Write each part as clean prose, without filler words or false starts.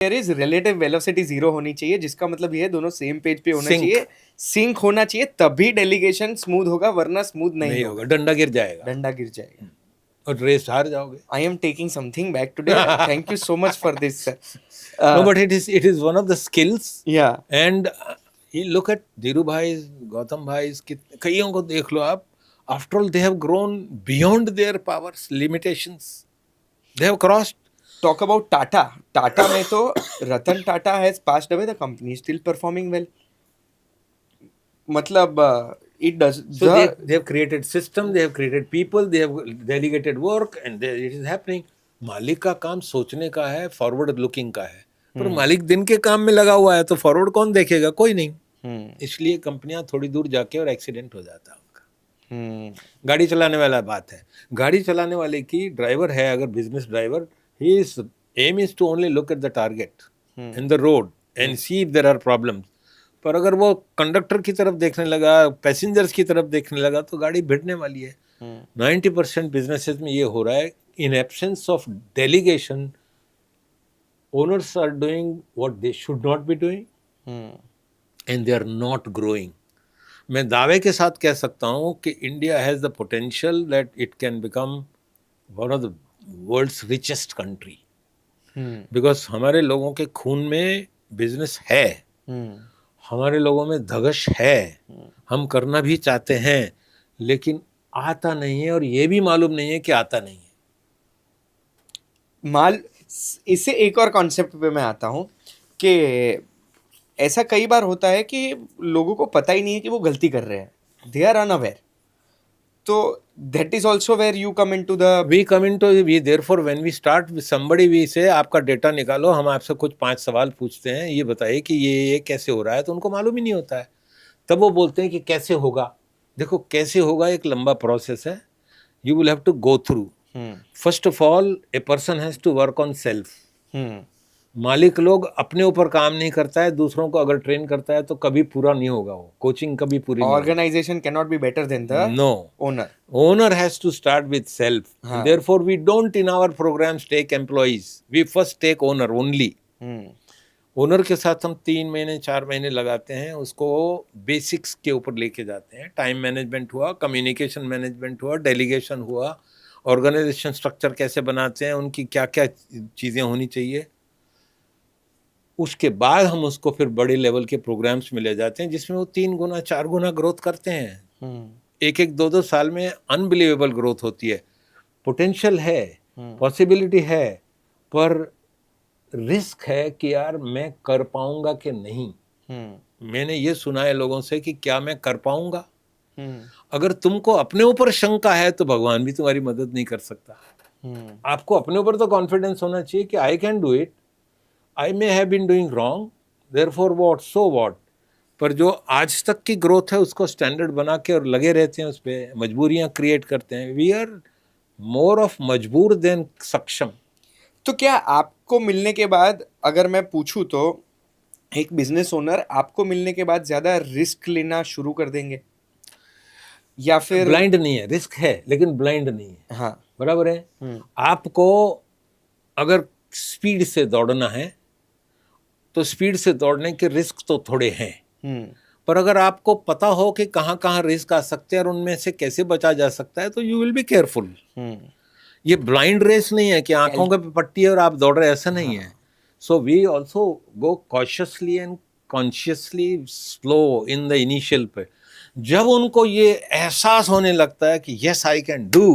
There is relative velocity zero होनी चाहिए, जिसका मतलब ये है दोनों सेम पेज पे होना Sync. चाहिए, सिंक होना चाहिए, तभी डेलीगेशन स्मूथ होगा, वरना स्मूथ नहीं नहीं होगा, होगा, डंडा गिर जाएगा डंडा गिर जाएगा। और रेस हार जाओगे। I am taking something back today. Thank you so much for this. No, but it is one of the skills. Yeah. And you look at Dhiru भाई, गौतम भाई, कईयों को देख लो आप, after all they have grown beyond their powers, limitations. They have crossed. Talk about Tata. Tata में तो Ratan Tata has passed away. The company is still performing well. मतलब it does. So they have created system, they have created people, they have delegated work, and it is happening. मालिक का काम सोचने का है, forward looking का है, पर मालिक दिन के काम में लगा हुआ है, तो फॉरवर्ड कौन देखेगा? कोई नहीं। इसलिए कंपनियां थोड़ी दूर जाके और एक्सीडेंट हो जाता है उनका। गाड़ी चलाने वाला बात है, गाड़ी चलाने वाले की ड्राइवर है, अगर business driver, he is aim is to only look at the target in the road and see if there are problems. पर अगर वो कंडक्टर की तरफ देखने लगा, पैसेंजर्स की तरफ देखने लगा, तो गाड़ी भिड़ने वाली है। 90% बिजनेसेस में ये हो रहा है, in absence of delegation, owners are doing what they should not be doing and they are not growing. मैं दावे के साथ कह सकता हूँ कि India has the potential that it can become one of the world's richest country, because हमारे लोगों के खून में बिजनेस है, हमारे लोगों में धगश है, हम करना भी चाहते हैं, लेकिन आता नहीं है, और ये भी मालूम नहीं है कि आता नहीं है। इससे एक और कॉन्सेप्ट पे मैं आता हूँ कि ऐसा कई बार होता है कि लोगों को पता ही नहीं है कि वो गलती कर रहे हैं, दे आर अनअवेयर, तो that is also where you come into the therefore when we start with somebody, we say आपका डेटा निकालो, हम आपसे कुछ 5 सवाल पूछते हैं, ये बताइए कि ये कैसे हो रहा है, तो उनको मालूम ही नहीं होता है। तब वो बोलते हैं कि कैसे होगा। देखो, कैसे होगा एक लंबा प्रोसेस है, you will have to go through. First of all, a person has to work on self. मालिक लोग अपने ऊपर काम नहीं करता है, दूसरों को अगर ट्रेन करता है तो कभी पूरा नहीं होगा, वो कोचिंग कभी पूरी नहीं होगी। Organization cannot be better than the owner. Owner has to start with self. Therefore, we don't in our programs take employees. We first take owner only. Owner के साथ हम 3 महीने 4 महीने लगाते हैं, उसको बेसिक्स के ऊपर लेके जाते हैं। टाइम मैनेजमेंट हुआ, कम्युनिकेशन मैनेजमेंट हुआ, डेलीगेशन हुआ, ऑर्गेनाइजेशन स्ट्रक्चर कैसे बनाते हैं, उनकी क्या क्या चीज़ें होनी चाहिए। उसके बाद हम उसको फिर बड़े लेवल के प्रोग्राम्स में ले जाते हैं, जिसमें वो 3 गुना 4 गुना ग्रोथ करते हैं। 1-1 2-2 साल में अनबिलीवेबल ग्रोथ होती है। पोटेंशियल है, पॉसिबिलिटी है, पर रिस्क है कि यार मैं कर पाऊंगा कि नहीं। मैंने ये सुना है लोगों से कि क्या मैं कर पाऊंगा। अगर तुमको अपने ऊपर शंका है तो भगवान भी तुम्हारी मदद नहीं कर सकता। आपको अपने ऊपर तो कॉन्फिडेंस होना चाहिए कि I can do it, I may have been doing wrong, therefore what so what. पर जो आज तक की ग्रोथ है उसको स्टैंडर्ड बना के और लगे रहते हैं, उस पर मजबूरियां क्रिएट करते हैं। वी आर मोर ऑफ मजबूर देन सक्षम। तो क्या आपको मिलने के बाद, अगर मैं पूछूं तो एक बिजनेस ओनर आपको मिलने के बाद ज्यादा रिस्क लेना शुरू कर देंगे, या फिर ब्लाइंड नहीं है, रिस्क है लेकिन ब्लाइंड नहीं है। हाँ, बराबर है। आपको अगर स्पीड से दौड़ना है तो स्पीड से दौड़ने के रिस्क तो थोड़े हैं, पर अगर आपको पता हो कि कहाँ कहाँ रिस्क आ सकते हैं और उनमें से कैसे बचा जा सकता है, तो यू विल बी केयरफुल। ये ब्लाइंड रेस नहीं है कि आंखों के पट्टी है और आप दौड़ रहे, ऐसा नहीं है। So we also go cautiously and consciously slow in the initial pay. जब उनको ये एहसास होने लगता है कि यस आई कैन डू,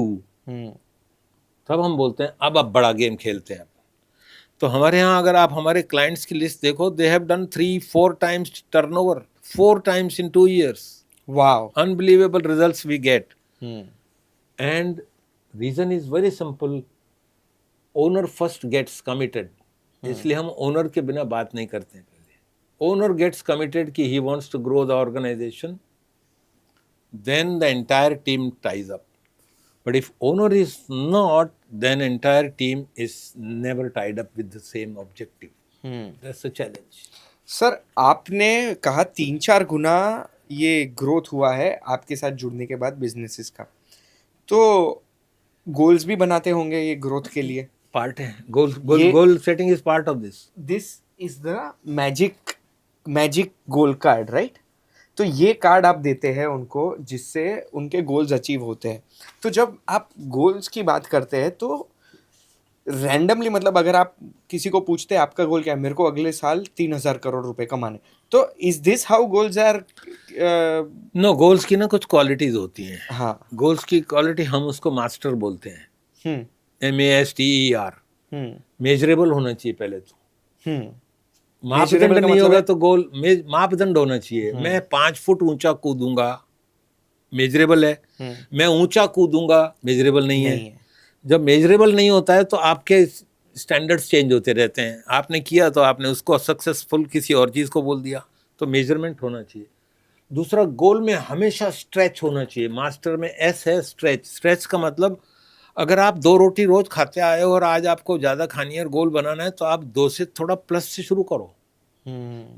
तब हम बोलते हैं अब आप बड़ा गेम खेलते हैं। तो हमारे यहाँ अगर आप हमारे क्लाइंट्स की लिस्ट देखो, they have done 3-4 times turnover, 4 times in 2 years. Wow. Unbelievable results we get. And reason is very simple. Owner first gets committed. इसलिए हम ओनर के बिना बात नहीं करते हैं। पहले ओनर गेट्स कमिटेड कि he wants to grow the organization, then the entire team ties up. But if owner is not, then entire team is never tied up with the same objective. That's a challenge. Sir, आपने कहा 3-4 गुना ये growth हुआ है आपके साथ जुड़ने के बाद बिजनेसेस का, तो गोल्स भी बनाते होंगे ये ग्रोथ के लिए? पार्ट है, goal setting is part of this. This is the magic goal card, right? तो ये कार्ड आप देते हैं उनको जिससे उनके गोल्स अचीव होते हैं। तो जब आप गोल्स की बात करते हैं तो रैंडमली, मतलब अगर आप किसी को पूछते हैं आपका गोल क्या है, मेरे को अगले साल 3,000 करोड़ रुपए कमाने, तो is this how goals are? No, goals की ना कुछ क्वालिटीज होती हैं। हाँ। गोल्स की क्वालिटी हम उसको मास्टर बोलते हैं, MASTER। मेजरेबल होना चाहिए पहले तो। मापदंड नहीं होगा तो गोल मापदंड होना चाहिए। मैं 5 फुट ऊंचा कूदूंगा, मेजरेबल है। मैं ऊंचा कूदूंगा, मेजरेबल नहीं है। जब मेजरेबल नहीं होता है तो आपके स्टैंडर्ड्स चेंज होते रहते हैं। आपने किया तो आपने उसको सक्सेसफुल किसी और चीज़ को बोल दिया, तो मेजरमेंट होना चाहिए। दूसरा, गोल में हमेशा स्ट्रेच होना चाहिए। मास्टर में S है, स्ट्रेच। स्ट्रेच का मतलब अगर आप 2 रोटी रोज खाते आए हो और आज आपको ज़्यादा खानी है और गोल बनाना है, तो आप 2 से थोड़ा प्लस से शुरू करो।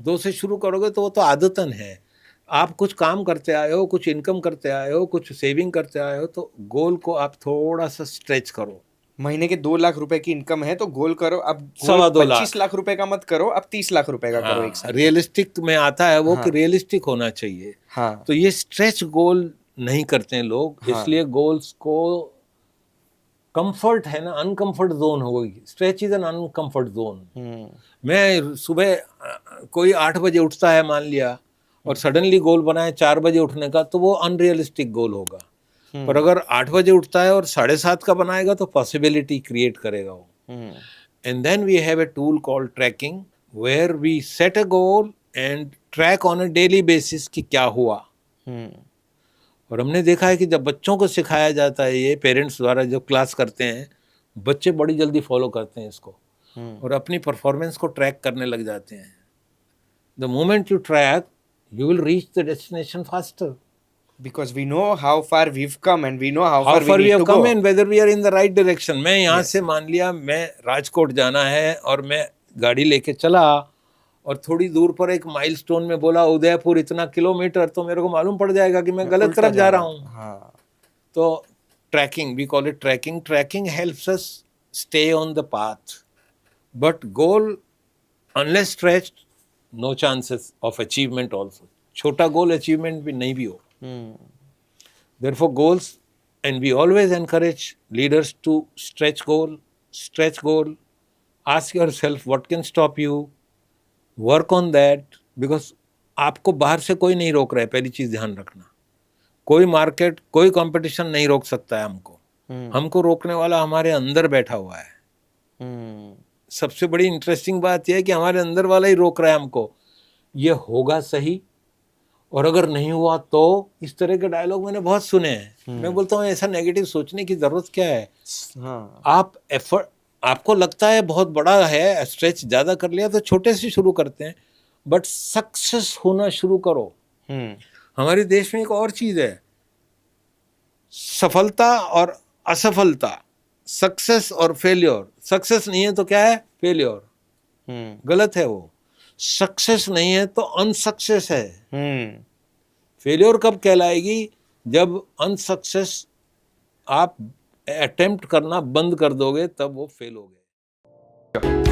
2 से शुरू करोगे तो वो तो आदतन है। आप कुछ काम करते आए हो, कुछ इनकम करते आए हो, कुछ सेविंग करते आए हो, तो गोल को आप थोड़ा सा स्ट्रेच करो। महीने के 2 लाख रुपए की इनकम है तो गोल करो, अब 2.25 लाख रुपए का मत करो, अब 30 लाख रुपए का करो एक साथ। रियलिस्टिक में आता है वो, कि रियलिस्टिक होना चाहिए। हाँ। तो ये स्ट्रेच गोल नहीं करते हैं लोग, इसलिए गोल्स को कंफर्ट है ना, अनकंफर्ट जोन होगी। Stretch is an uncomfort zone. मैं सुबह कोई 8 बजे उठता है मान लिया, और सडनली गोल बनाए 4 बजे उठने का, तो वो अनरियलिस्टिक गोल होगा। पर अगर 8 बजे उठता है और 7:30 का बनाएगा तो पॉसिबिलिटी क्रिएट करेगा वो। And then we have a tool called tracking, where we set a goal and track on a daily basis कि क्या हुआ। और हमने देखा है कि जब बच्चों को सिखाया जाता है, ये पेरेंट्स द्वारा जब क्लास करते हैं, बच्चे बड़ी जल्दी फॉलो करते हैं इसको और अपनी परफॉर्मेंस को ट्रैक करने लग जाते हैं। The moment you track, you will reach the destination faster, because we know how far we've come and we know how far we need have to come go and whether we are in the right direction. मैं यहाँ से मान लिया मैं राजकोट जाना है और मैं गाड़ी लेके चला और थोड़ी दूर पर एक माइलस्टोन में बोला उदयपुर इतना किलोमीटर, तो मेरे को मालूम पड़ जाएगा कि मैं गलत तरफ जा रहा हूँ। तो tracking, we call it tracking. Tracking helps us stay on the path, but goal unless stretched, no chances of achievement also. छोटा गोल अचीवमेंट भी नहीं भी हो। Therefore goals, and we always encourage leaders to stretch goal, ask yourself what can stop you, work on that, because आपको बाहर से कोई नहीं रोक रहा है। पहली चीज ध्यान रखना, कोई मार्केट, कोई कंपटीशन नहीं रोक सकता है हमको। हमको रोकने वाला हमारे अंदर बैठा हुआ है। सबसे बड़ी इंटरेस्टिंग बात यह है कि हमारे अंदर वाला ही रोक रहा है हमको, ये होगा सही और अगर नहीं हुआ तो। इस तरह के डायलॉग मैंने बहुत सुने हैं। मैं बोलता हूँ ऐसा नेगेटिव सोचने की जरूरत क्या है। आप एफर्ट, आपको लगता है बहुत बड़ा है, स्ट्रेच ज्यादा कर लिया, तो छोटे से शुरू करते हैं, बट सक्सेस होना शुरू करो। हमारे देश में एक और चीज है, सफलता और असफलता, सक्सेस और फेलियर। सक्सेस नहीं है तो क्या है? फेलियर। गलत है वो। सक्सेस नहीं है तो अनसक्सेस है। फेलियर कब कहलाएगी? जब अनसक्सेस आप अटेम्प्ट करना बंद कर दोगे, तब वो फेल हो गए।